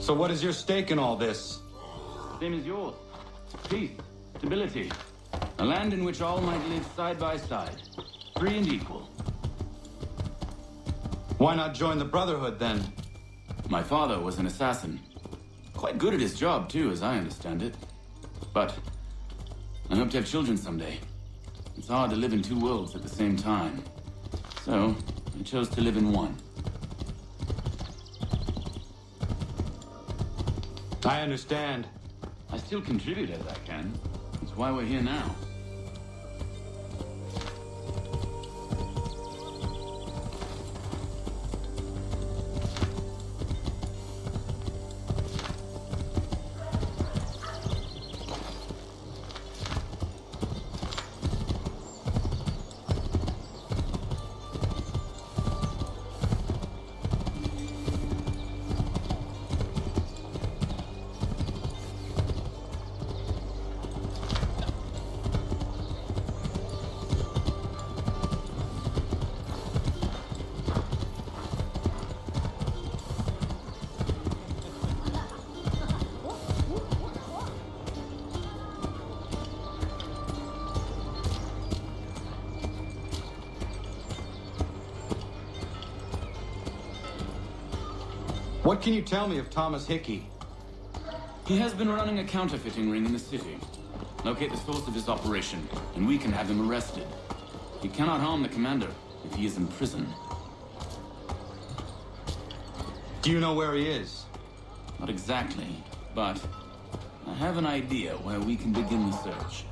So what is your stake in all this? Same as yours. Peace, stability. A land in which all might live side by side. Free and equal. Why not join the Brotherhood, then? My father was an assassin. Quite good at his job, too, as I understand it. But I hope to have children someday. It's hard to live in two worlds at the same time. So, I chose to live in one. I understand. I still contribute as I can. That's why we're here now. What can you tell me of Thomas Hickey? He has been running a counterfeiting ring in the city. Locate the source of his operation, and we can have him arrested. He cannot harm the commander if he is in prison. Do you know where he is? Not exactly, but I have an idea where we can begin the search.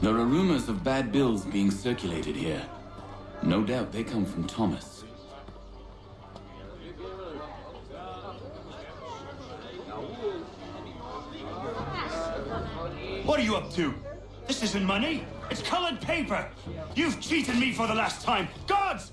There are rumors of bad bills being circulated here. No doubt they come from Thomas. What are you up to? This isn't money. It's colored paper. You've cheated me for the last time. Gods!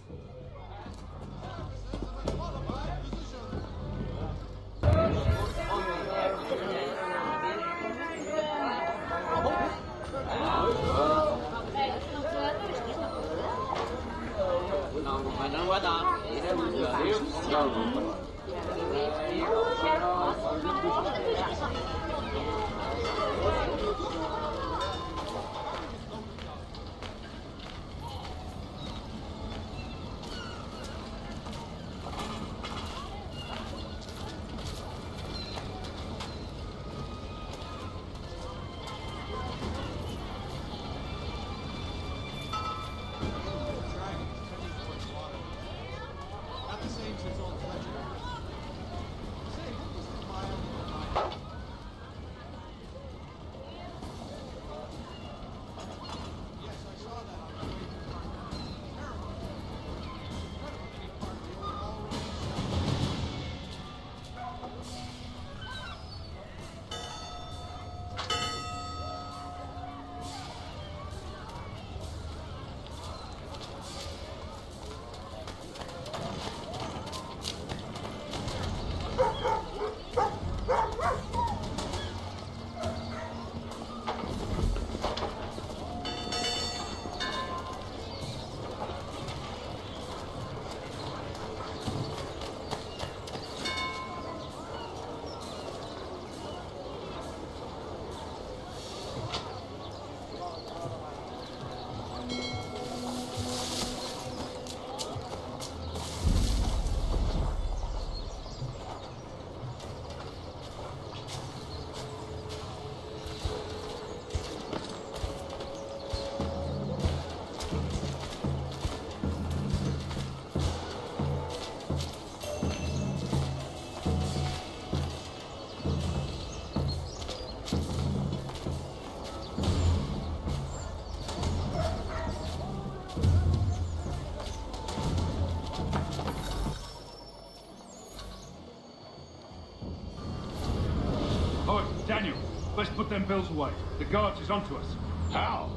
put them bills away. The guards is onto us. How?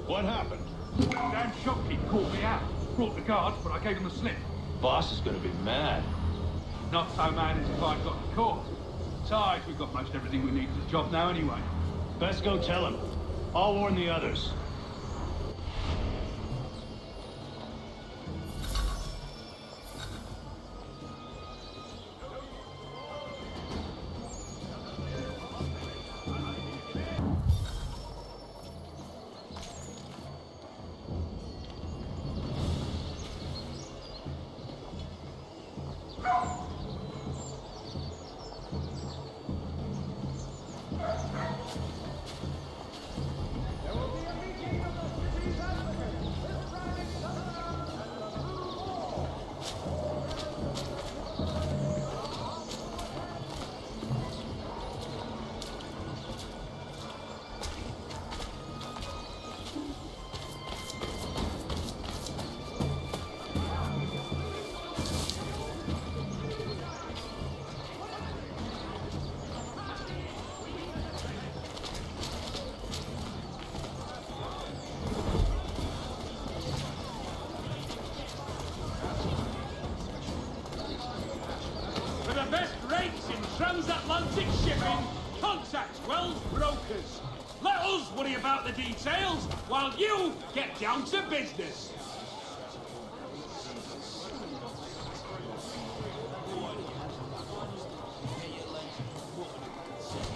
What happened? Damn shopkeep caught me out. Brought the guards, but I gave him the slip. Boss is gonna be mad. Not so mad as if I'd got caught. Besides, we've got most everything we need for the job now anyway. Best go tell him. I'll warn the others. For the best rates in transatlantic shipping, contact Wells Brokers. Let us worry about the details while you get down to business.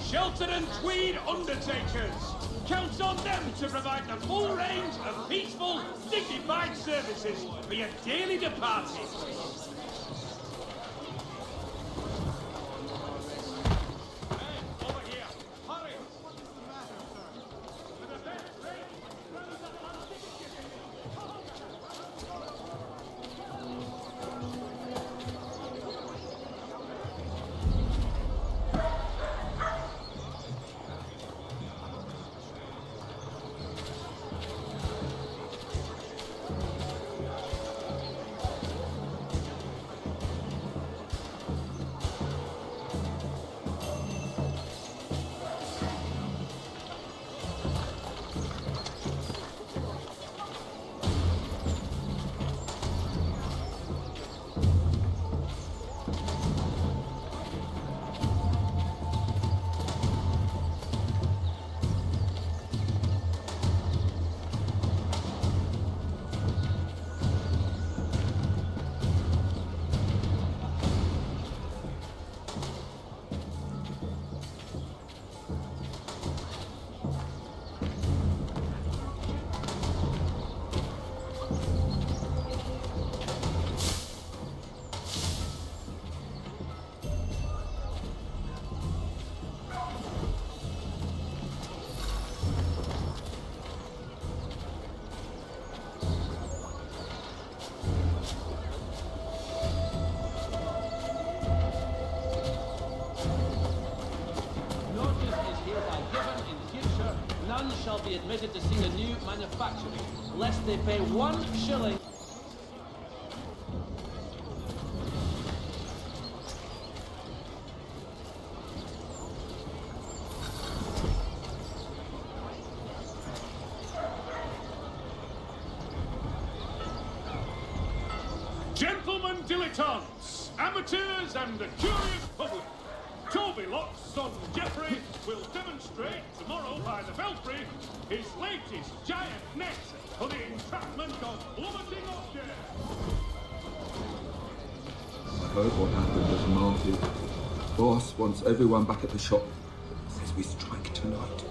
Shelter and Tweed Undertakers. Count on them to provide the full range of peaceful, dignified services for your dearly departed. Shall be admitted to see the new manufacturing, lest they pay 1 shilling. Gentlemen dilettantes, amateurs and the curious public, Toby Locke's son Geoffrey will demonstrate tomorrow by the Belfry his latest giant net for the entrapment of plummeting objects. I heard what happened at the market. Boss wants everyone back at the shop. Says we strike tonight.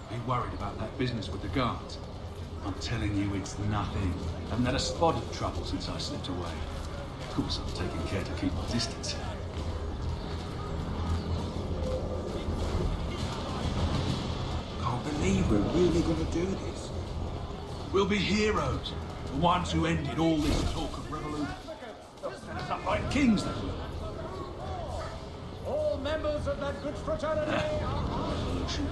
Be worried about that business with the guards. I'm telling you, it's nothing. I haven't had a spot of trouble since I slipped away. Of course, I'm taking care to keep my distance. Can't believe we're really gonna do this. We'll be heroes. The ones who ended all this talk of revolution. They'll set us up like kings, they will. All members of that good fraternity are... Revolution.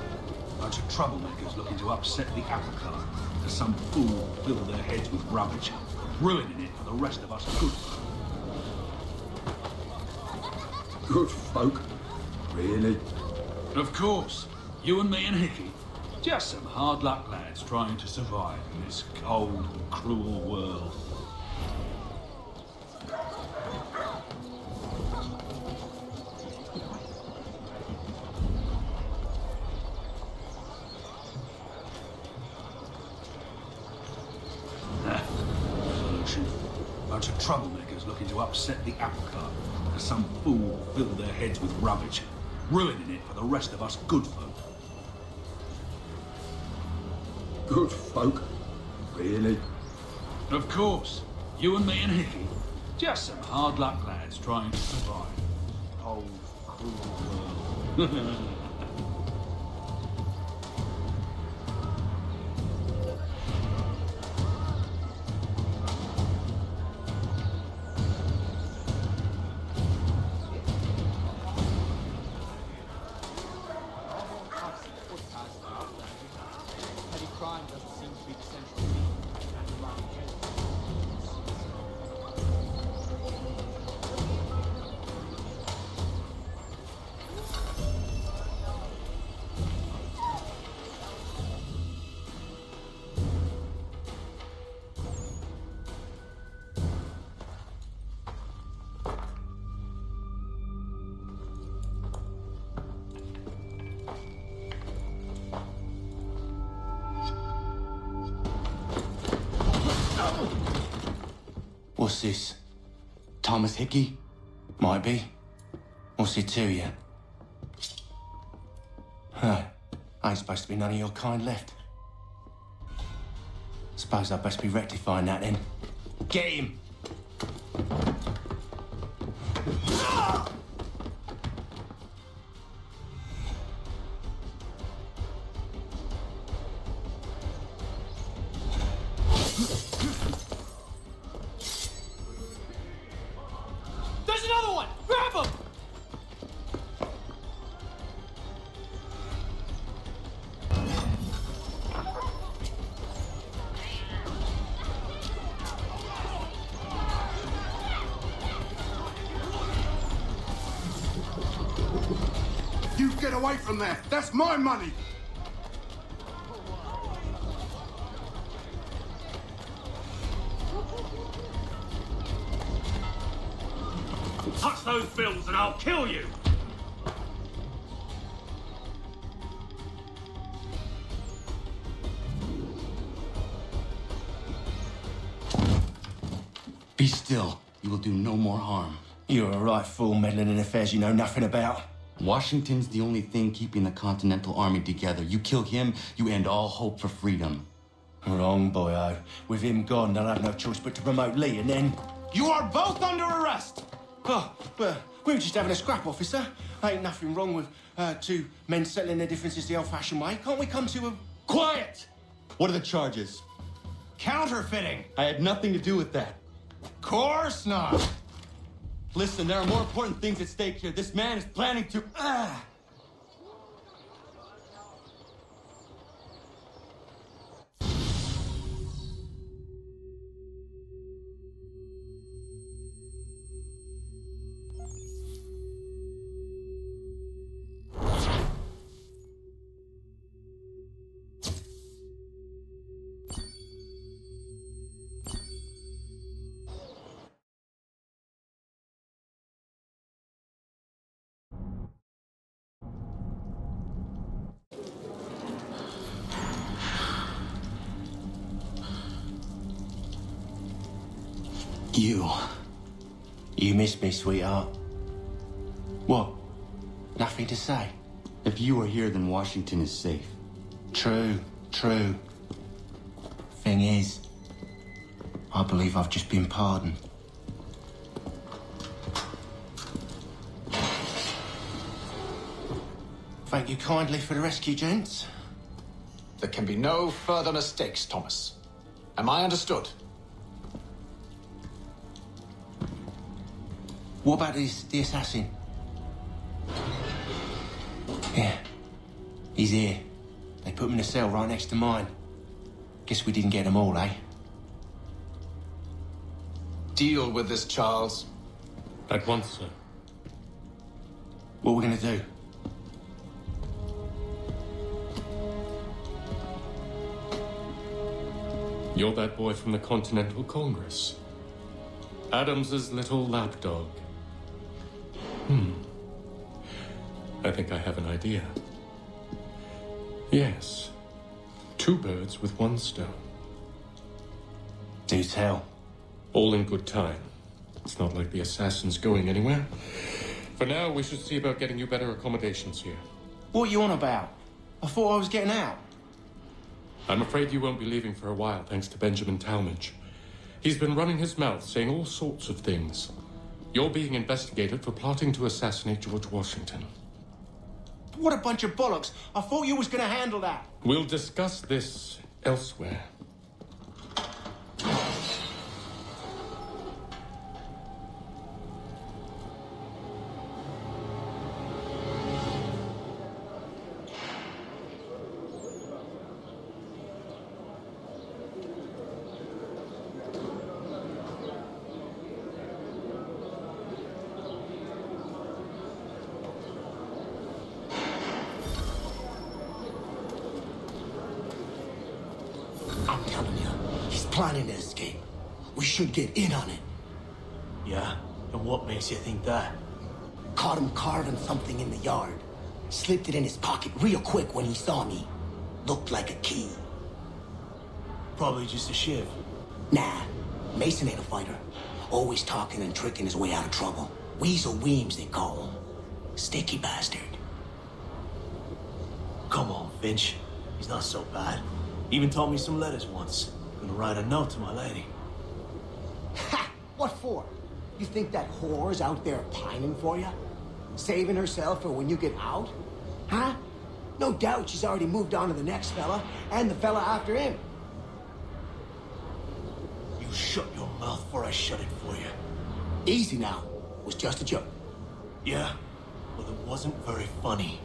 Bunch of troublemakers looking to upset the apple cart. As some fool filled their heads with rubbish, ruining it for the rest of us good folk. Good folk? Really? Of course. You and me and Hickey. Just some hard luck lads trying to survive in this cold and cruel world. Solution. Bunch of troublemakers looking to upset the apple cart. As some fool filled their heads with rubbish, ruining it for the rest of us good folk. Good folk? Really? Of course. You and me and Hickey. Just some hard luck lads trying to survive. Cold, cruel world. Petty crime doesn't seem to be the central theme. What's this? Thomas Hickey? Might be. What's it to you? Huh. Ain't supposed to be none of your kind left. Suppose I'd best be rectifying that then. Get him! There's another one! Grab him! You get away from there! That's my money! Touch those bills and I'll kill you! Be still. You will do no more harm. You're a right fool meddling in affairs you know nothing about. Washington's the only thing keeping the Continental Army together. You kill him, you end all hope for freedom. Wrong, boyo. With him gone, they'll have no choice but to promote Lee, and then... You are both under arrest! Oh, well, we were just having a scrap, officer. Ain't nothing wrong with two men settling their differences the old-fashioned way. Can't we come to a... Quiet! What are the charges? Counterfeiting! I had nothing to do with that. Course not! Listen, there are more important things at stake here. This man is planning to... You missed me, sweetheart. What? Nothing to say? If you are here, then Washington is safe. True. Thing is, I believe I've just been pardoned. Thank you kindly for the rescue, gents. There can be no further mistakes, Thomas. Am I understood? What about the assassin? Yeah, he's here. They put him in a cell right next to mine. Guess we didn't get them all, eh? Deal with this, Charles. At once, sir. What are we gonna do? You're that boy from the Continental Congress. Adams's little lapdog. I think I have an idea. Yes. 2 birds with 1 stone. Do tell. All in good time. It's not like the assassin's going anywhere. For now, we should see about getting you better accommodations here. What you on about? I thought I was getting out. I'm afraid you won't be leaving for a while, thanks to Benjamin Talmadge. He's been running his mouth, saying all sorts of things. You're being investigated for plotting to assassinate George Washington. What a bunch of bollocks. I thought you was gonna handle that. We'll discuss this elsewhere. I'm telling you, he's planning to escape. We should get in on it. Yeah? And what makes you think that? Caught him carving something in the yard. Slipped it in his pocket real quick when he saw me. Looked like a key. Probably just a shiv. Nah, Mason ain't a fighter. Always talking and tricking his way out of trouble. Weasel Weems, they call him. Sticky bastard. Come on, Finch. He's not so bad. Even taught me some letters once. Gonna write a note to my lady. Ha! What for? You think that whore's out there pining for you? Saving herself for when you get out? Huh? No doubt she's already moved on to the next fella, and the fella after him. You shut your mouth before I shut it for you. Easy now. It was just a joke. Yeah? Well, it wasn't very funny.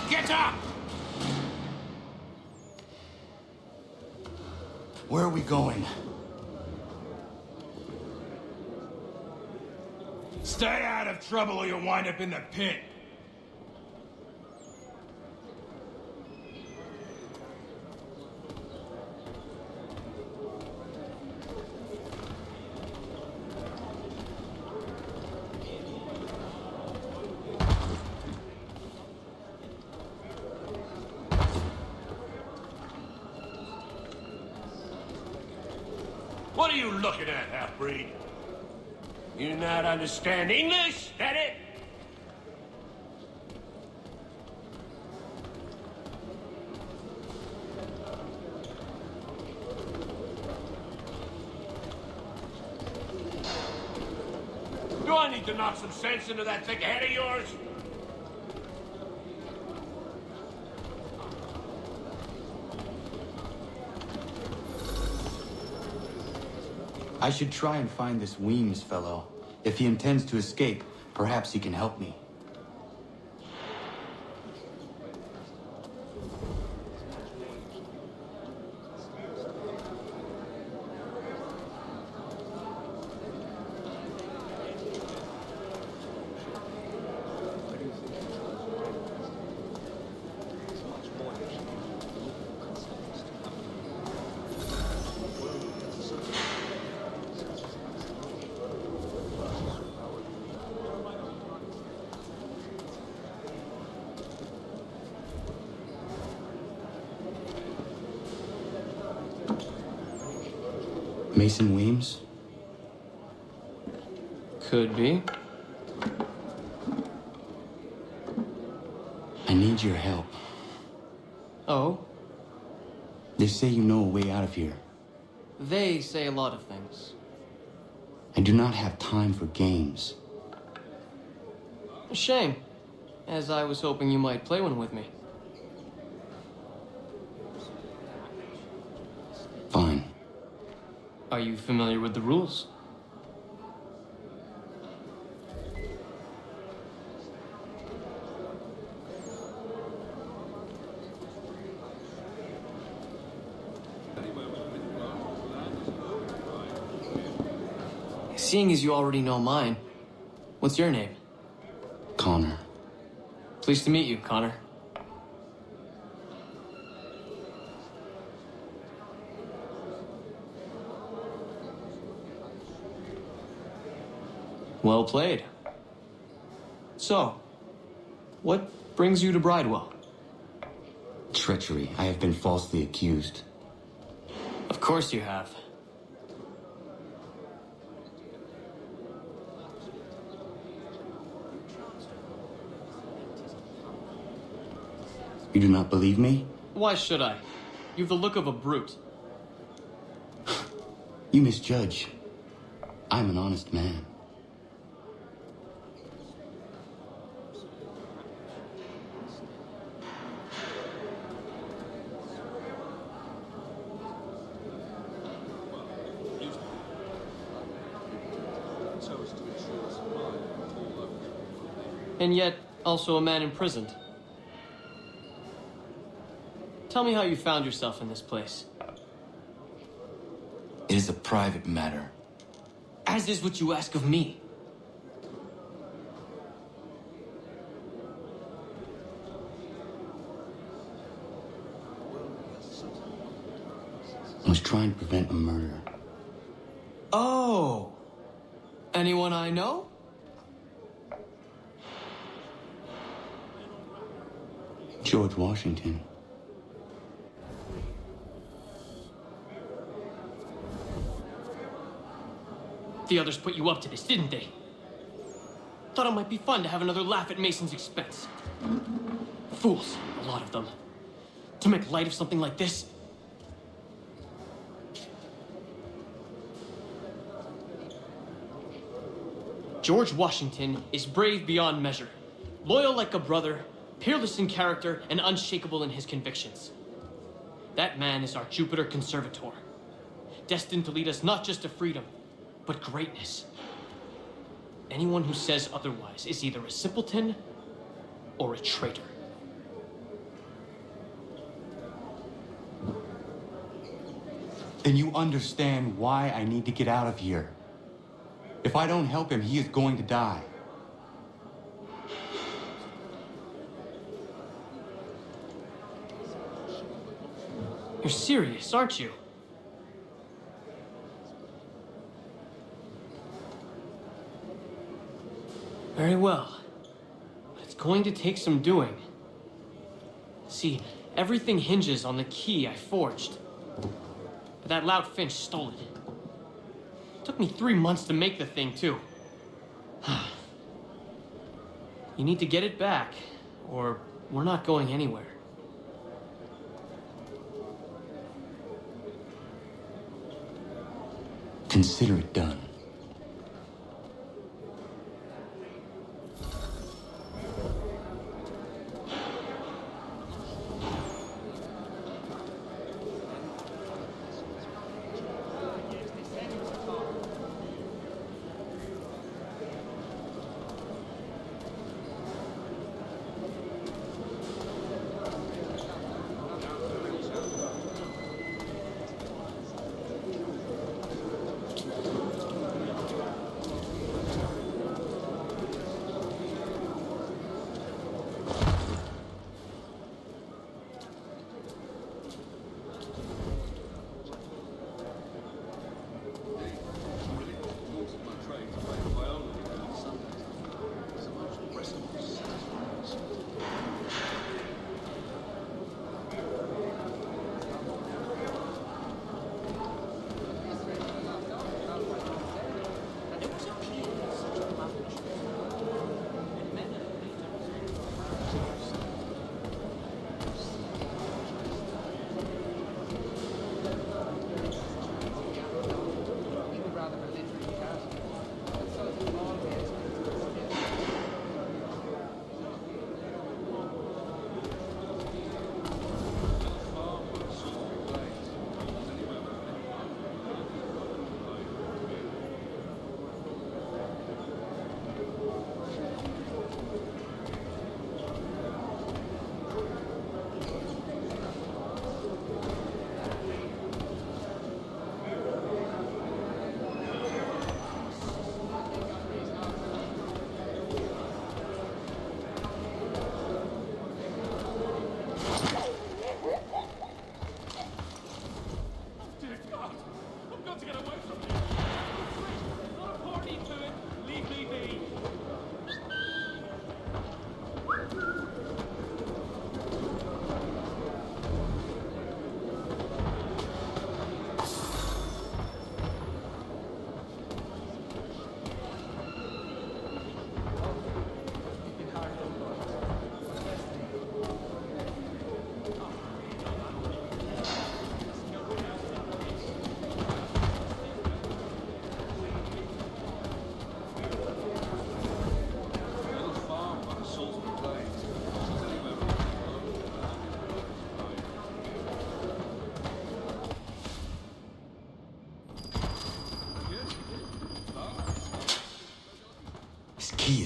Get up! Where are we going? Stay out of trouble or you'll wind up in the pit. What are you looking at, half-breed? You not understand English, that it? Do I need to knock some sense into that thick head of yours? I should try and find this Weems fellow. If he intends to escape, perhaps he can help me. Mason Weems? Could be. I need your help. Oh? They say you know a way out of here. They say a lot of things. I do not have time for games. A shame, as I was hoping you might play one with me. Fine. Are you familiar with the rules? Seeing as you already know mine, what's your name? Connor. Pleased to meet you, Connor. Well played. So, what brings you to Bridewell? Treachery. I have been falsely accused. Of course you have. You do not believe me? Why should I? You've the look of a brute. You misjudge. I'm an honest man. And yet, also a man imprisoned. Tell me how you found yourself in this place. It is a private matter. As is what you ask of me. I was trying to prevent a murder. Oh! Anyone I know? George Washington. The others put you up to this, didn't they? Thought it might be fun to have another laugh at Mason's expense. Fools, a lot of them. To make light of something like this. George Washington is brave beyond measure, loyal like a brother, peerless in character, and unshakable in his convictions. That man is our Jupiter Conservator, destined to lead us not just to freedom, but greatness. Anyone who says otherwise is either a simpleton or a traitor. Then you understand why I need to get out of here. If I don't help him, he is going to die. You're serious, aren't you? Very well. But it's going to take some doing. See, everything hinges on the key I forged. But that loud Finch stole it. Took me 3 months to make the thing, too. You need to get it back, or we're not going anywhere. Consider it done.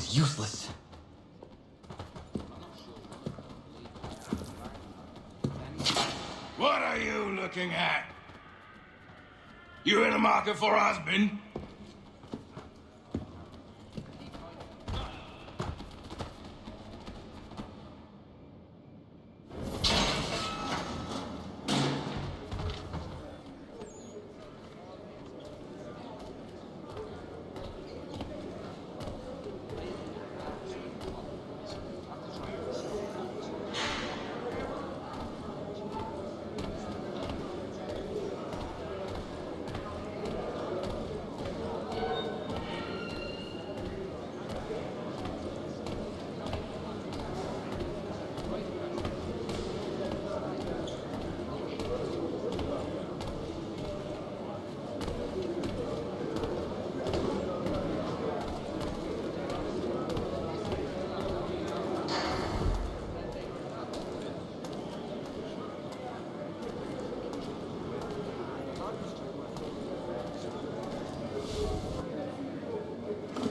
is useless. What are you looking at? You in the market for a husband?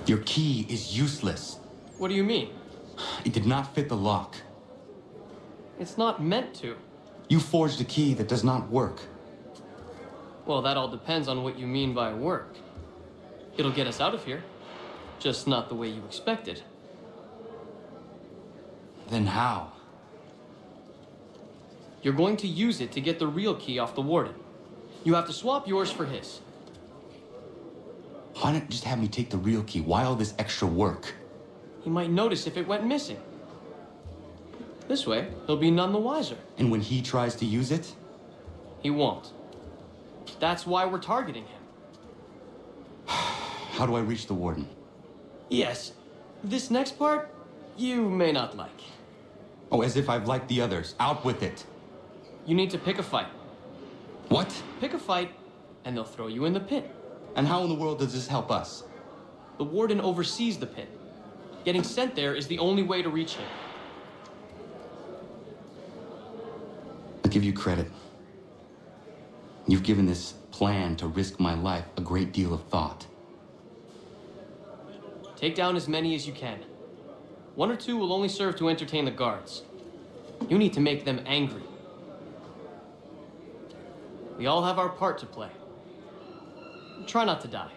Your key is useless. What do you mean? It did not fit the lock. It's not meant to. You forged a key that does not work. Well, that all depends on what you mean by work. It'll get us out of here. Just not the way you expected. Then how? You're going to use it to get the real key off the warden. You have to swap yours for his. Why not just have me take the real key? Why all this extra work? He might notice if it went missing. This way, he'll be none the wiser. And when he tries to use it? He won't. That's why we're targeting him. How do I reach the warden? Yes. This next part, you may not like. Oh, as if I've liked the others. Out with it. You need to pick a fight. What? Pick a fight, and they'll throw you in the pit. And how in the world does this help us? The warden oversees the pit. Getting sent there is the only way to reach him. I'll give you credit. You've given this plan to risk my life a great deal of thought. Take down as many as you can. 1 or 2 will only serve to entertain the guards. You need to make them angry. We all have our part to play. Try not to die.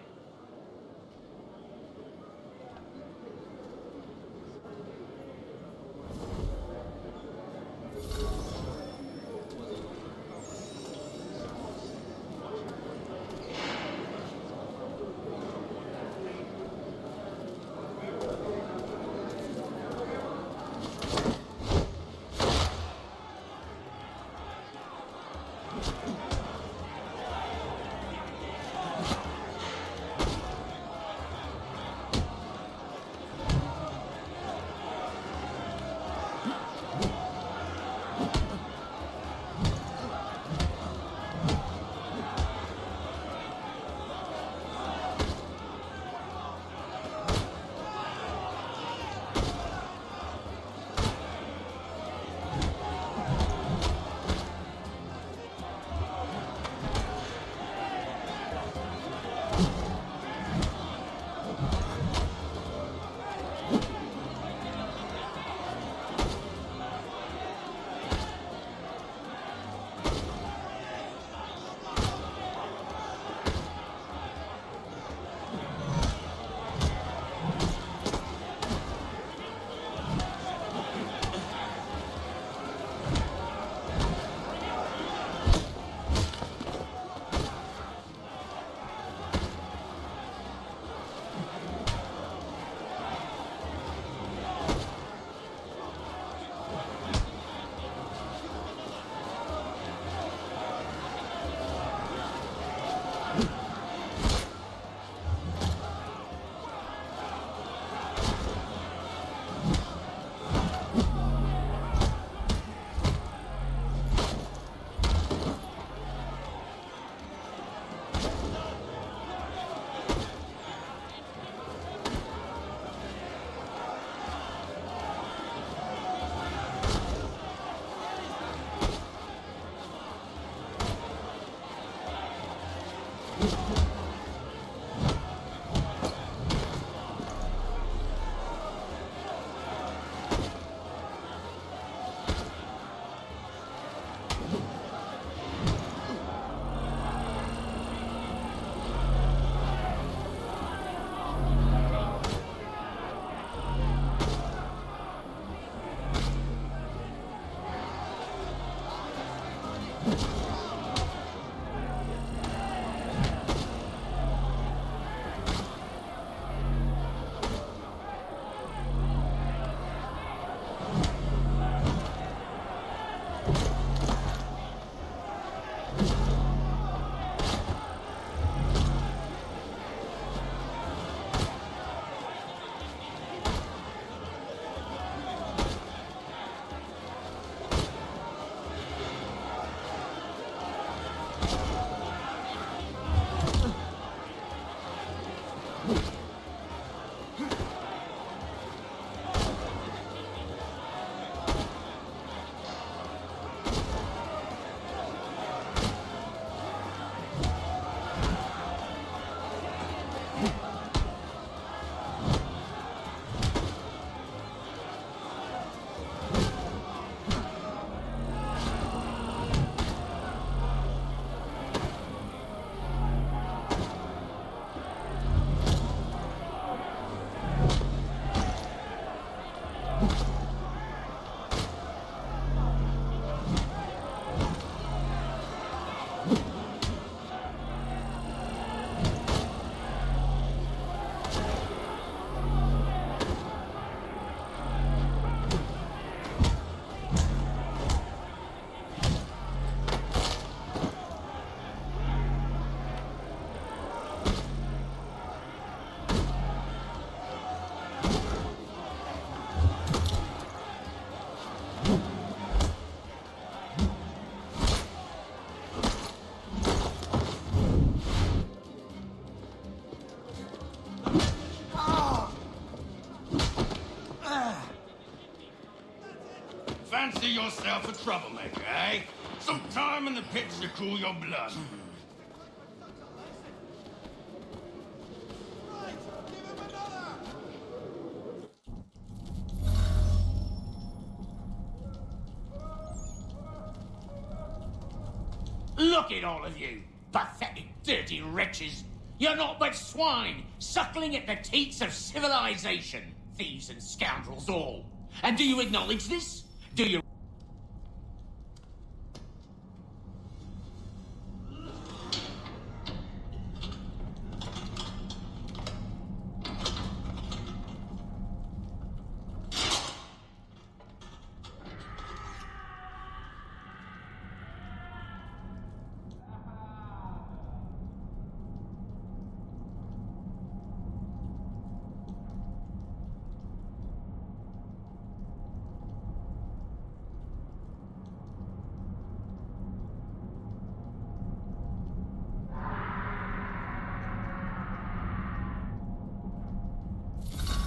Fancy yourself a troublemaker, eh? Some time in the pits to cool your blood. Look at all of you, pathetic, dirty wretches. You're not but swine, suckling at the teats of civilization. Thieves and scoundrels all. And do you acknowledge this? Do you...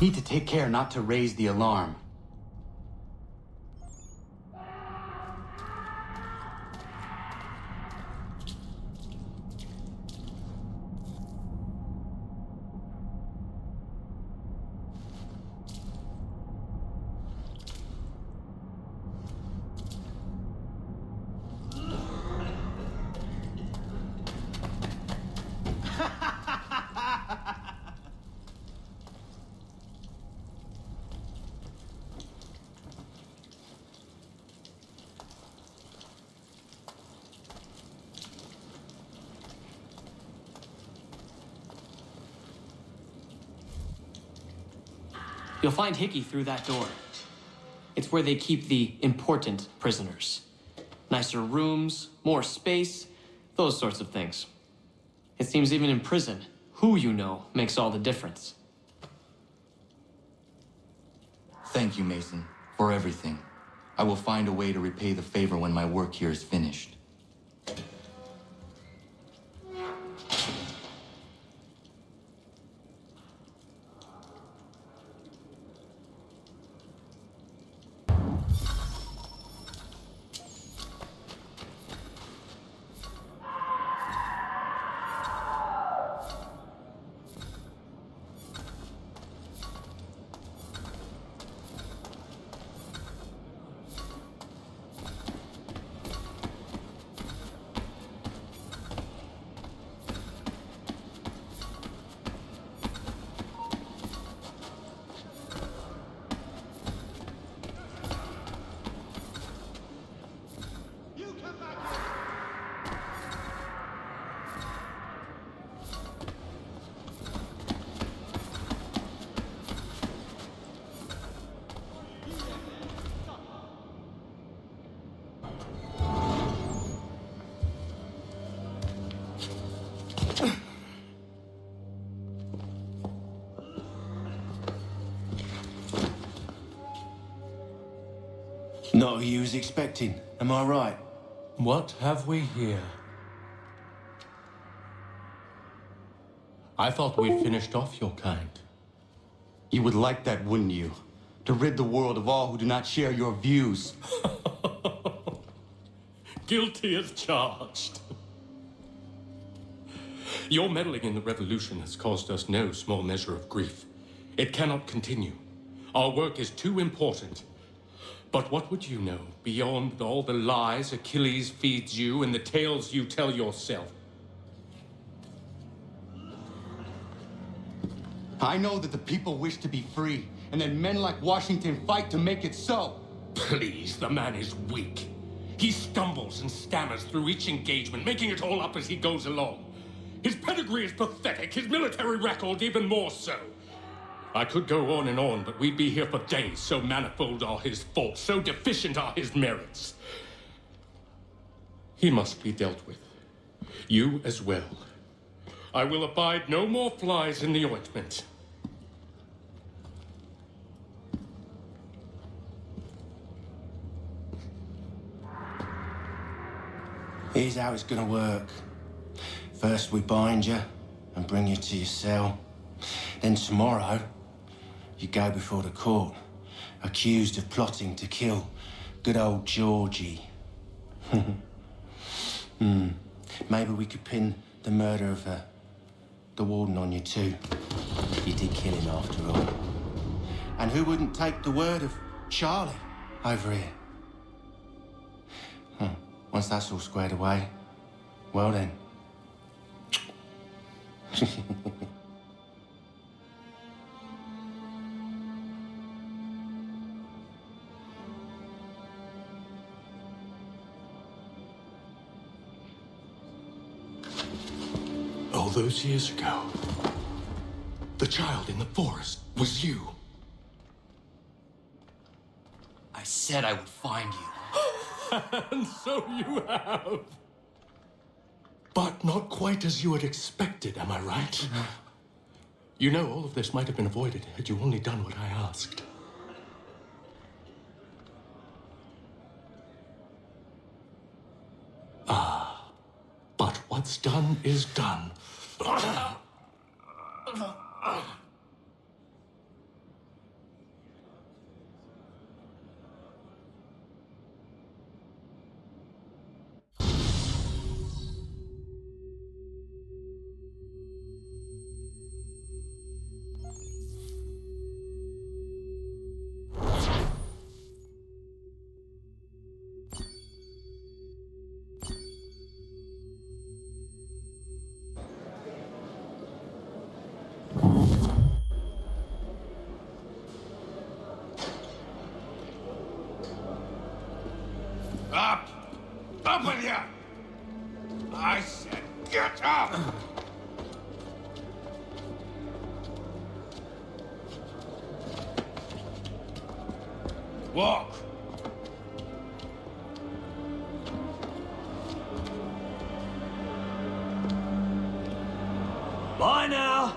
Need to take care not to raise the alarm. You'll find Hickey through that door. It's where they keep the important prisoners. Nicer rooms, more space, those sorts of things. It seems even in prison, who you know makes all the difference. Thank you, Mason, for everything. I will find a way to repay the favor when my work here is finished. Not who you was expecting, am I right? What have we here? I thought we'd finished off your kind. You would like that, wouldn't you? To rid the world of all who do not share your views. Guilty as charged. Your meddling in the revolution has caused us no small measure of grief. It cannot continue. Our work is too important. But what would you know beyond all the lies Achilles feeds you and the tales you tell yourself? I know that the people wish to be free, and then men like Washington fight to make it so. Please, the man is weak. He stumbles and stammers through each engagement, making it all up as he goes along. His pedigree is pathetic, his military record even more so. I could go on, but we'd be here for days, so manifold are his faults, so deficient are his merits. He must be dealt with. You as well. I will abide no more flies in the ointment. Here's how it's gonna work. First we bind you and bring you to your cell. Then tomorrow, you go before the court, accused of plotting to kill good old Georgie. Maybe we could pin the murder of the warden on you too. You did kill him after all. And who wouldn't take the word of Charlie over here? Once that's all squared away, well then. All those years ago, the child in the forest was you. I said I would find you. And so you have. But not quite as you had expected, am I right? You know, all of this might have been avoided had you only done what I asked. But what's done is done. Up! Up with you! I said get up! Walk! Bye now!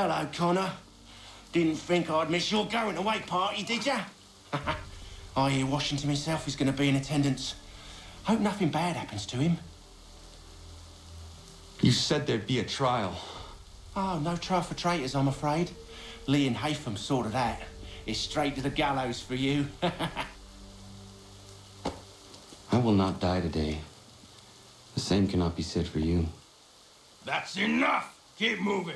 Hello, Connor. Didn't think I'd miss your going away party, did ya? I hear Washington himself is going to be in attendance. Hope nothing bad happens to him. You said there'd be a trial. Oh, no trial for traitors, I'm afraid. Lee and Haytham sorted that. It's straight to the gallows for you. I will not die today. The same cannot be said for you. That's enough! Keep moving!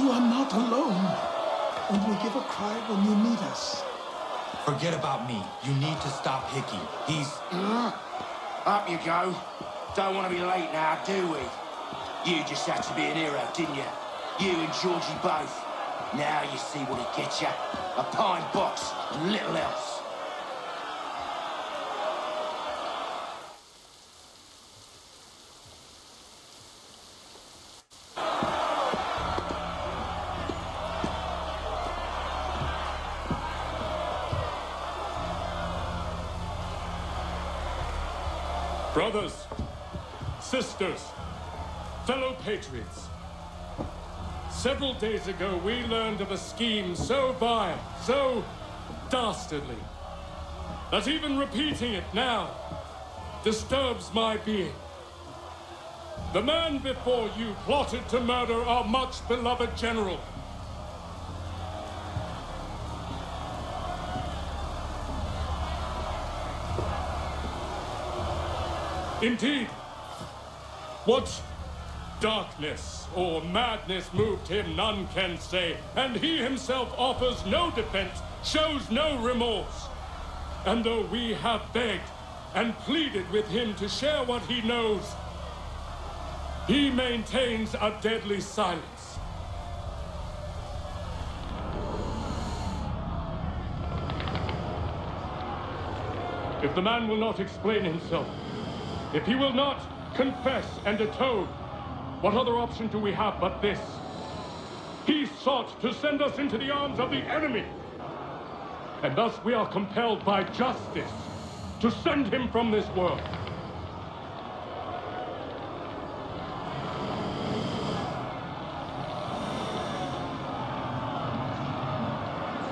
You are not alone. And we give a cry when you need us. Forget about me. You need to stop Hickey. He's... Up you go. Don't want to be late now, do we? You just had to be an hero, didn't you? You and Georgie both. Now you see what it gets you. A pine box and little else. Brothers, sisters, fellow patriots. Several days ago, we learned of a scheme so vile, so dastardly, that even repeating it now disturbs my being. The man before you plotted to murder our much-beloved general. Indeed, what darkness or madness moved him, none can say, and he himself offers no defense, shows no remorse. And though we have begged and pleaded with him to share what he knows, he maintains a deadly silence. If the man will not explain himself, if he will not confess and atone, what other option do we have but this? He sought to send us into the arms of the enemy. And thus we are compelled by justice to send him from this world.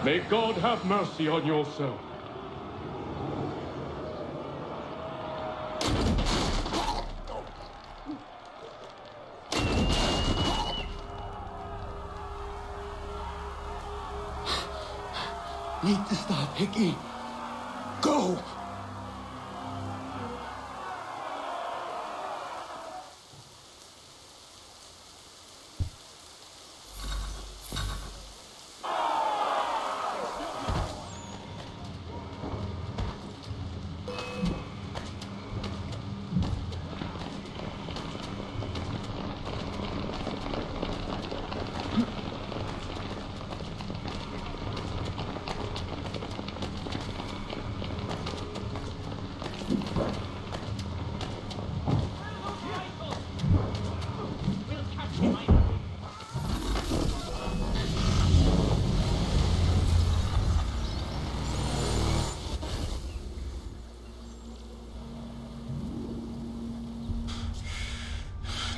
May God have mercy on your soul. Need to stop Hickey. Go!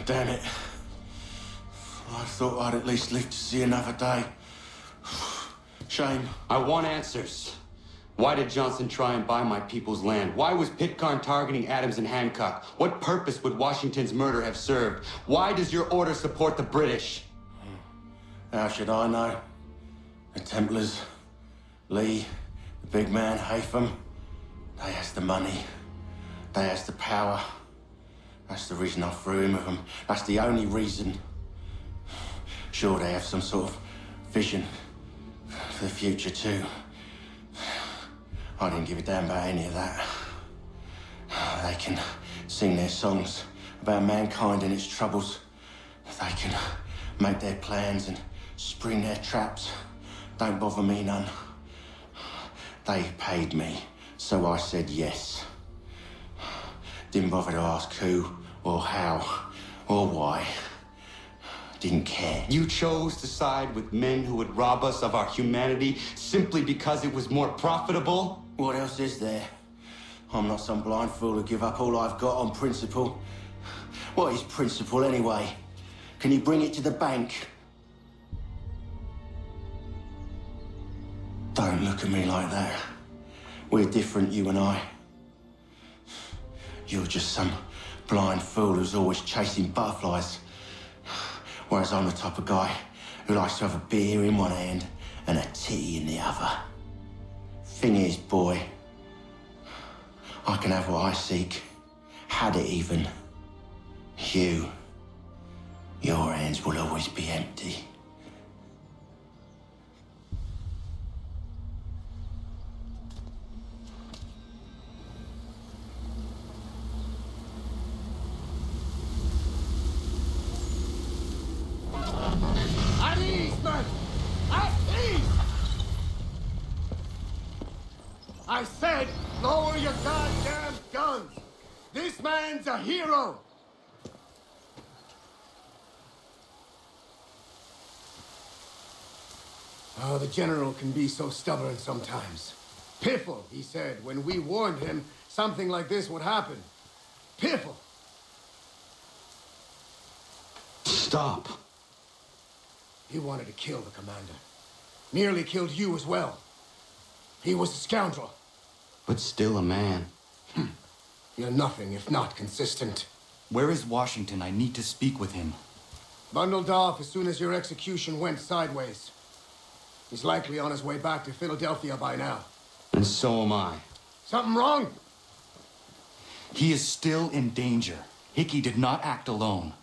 Damn it. I thought I'd at least live to see another day. Shame. I want answers. Why did Johnson try and buy my people's land? Why was Pitcairn targeting Adams and Hancock? What purpose would Washington's murder have served? Why does your order support the British? How should I know? The Templars, Lee, the big man, Haytham, they has the money. They has the power. That's the reason I threw him with them. That's the only reason. Sure, they have some sort of vision for the future, too. I didn't give a damn about any of that. They can sing their songs about mankind and its troubles. They can make their plans and spring their traps. Don't bother me none. They paid me, so I said yes. Didn't bother to ask who, or how, or why. Didn't care. You chose to side with men who would rob us of our humanity simply because it was more profitable? What else is there? I'm not some blind fool who give up all I've got on principle. What is principle anyway? Can you bring it to the bank? Don't look at me like that. We're different, you and I. You're just some blind fool who's always chasing butterflies. Whereas I'm the type of guy who likes to have a beer in one hand and a tea in the other. Thing is, boy, I can have what I seek. Had it even. Your hands will always be empty. man! At ease! I said, lower your goddamn guns! This man's a hero! Oh, the General can be so stubborn sometimes. Piffle, he said, when we warned him something like this would happen. Piffle! Stop. He wanted to kill the commander. Nearly killed you as well. He was a scoundrel. But still a man. You're nothing if not consistent. Where is Washington? I need to speak with him. Bundled off as soon as your execution went sideways. He's likely on his way back to Philadelphia by now. And so am I. Something wrong? He is still in danger. Hickey did not act alone.